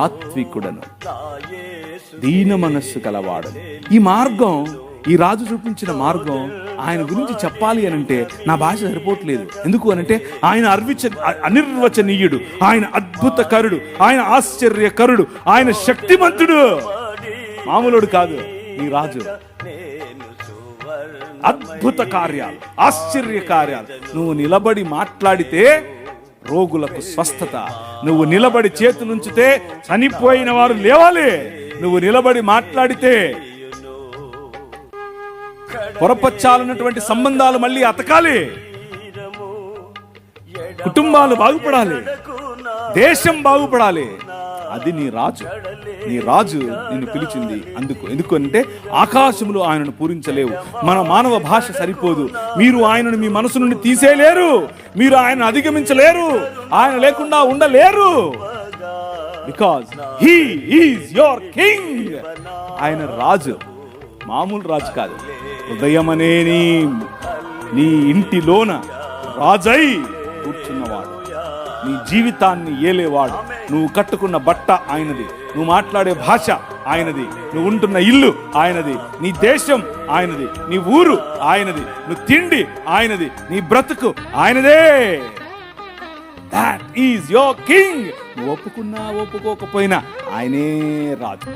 ఆత్వికుడను, దీన మనస్సు కలవాడు. ఈ మార్గం, ఈ రాజు చూపించిన మార్గం ఆయన గురించి చెప్పాలి అనంటే నా భాష సరిపోవట్లేదు. ఎందుకు అనంటే ఆయన అనిర్వచనీయుడు, ఆయన అద్భుతకరుడు, ఆయన ఆశ్చర్యకరుడు, ఆయన శక్తిమంతుడు, మామూలుడు కాదు ఈ రాజు. అద్భుత కార్యాలు, ఆశ్చర్య కార్యాలు. నువ్వు నిలబడి మాట్లాడితే రోగులకు స్వస్థత, నువ్వు నిలబడి చేతులుంచితే చనిపోయిన వారు లేవాలి, నువ్వు నిలబడి మాట్లాడితే పొరపచ్చాలన్నటువంటి సంబంధాలు మళ్ళీ అతకాలి, కుటుంబాలు బాగుపడాలి, దేశం బాగుపడాలి. అది నీ రాజు. నీ రాజు నిన్ను పిలిచింది అందుకు. ఎందుకంటే ఆకాశములు ఆయనను పూరించలేవు. మన మానవ భాష సరిపోదు. మీరు ఆయనను మీ మనసు నుండి తీసేయలేరు, మీరు ఆయన అధిగమించలేరు, ఆయన లేకుండా ఉండలేరు. Because he is your king. ఆయన రాజు, మామూలు రాజు కాదు. హృదయమనే నీ ఇంటిలోన రాజై కూర్చున్నవాడు, నీ జీవితాన్ని ఏలేవాడు. నువ్వు కట్టుకున్న బట్ట ఆయనది, నువ్వు మాట్లాడే భాష ఆయనది, నువ్వు ఉంటున్న ఇల్లు ఆయనది, నీ దేశం ఆయనది, నీ ఊరు ఆయనది, నువ్వు తిండి ఆయనది, నీ బ్రతుకు ఆయనదే. That is your king. నువ్వు ఒప్పుకున్నా ఒప్పుకోకపోయినా ఆయనే రాజు.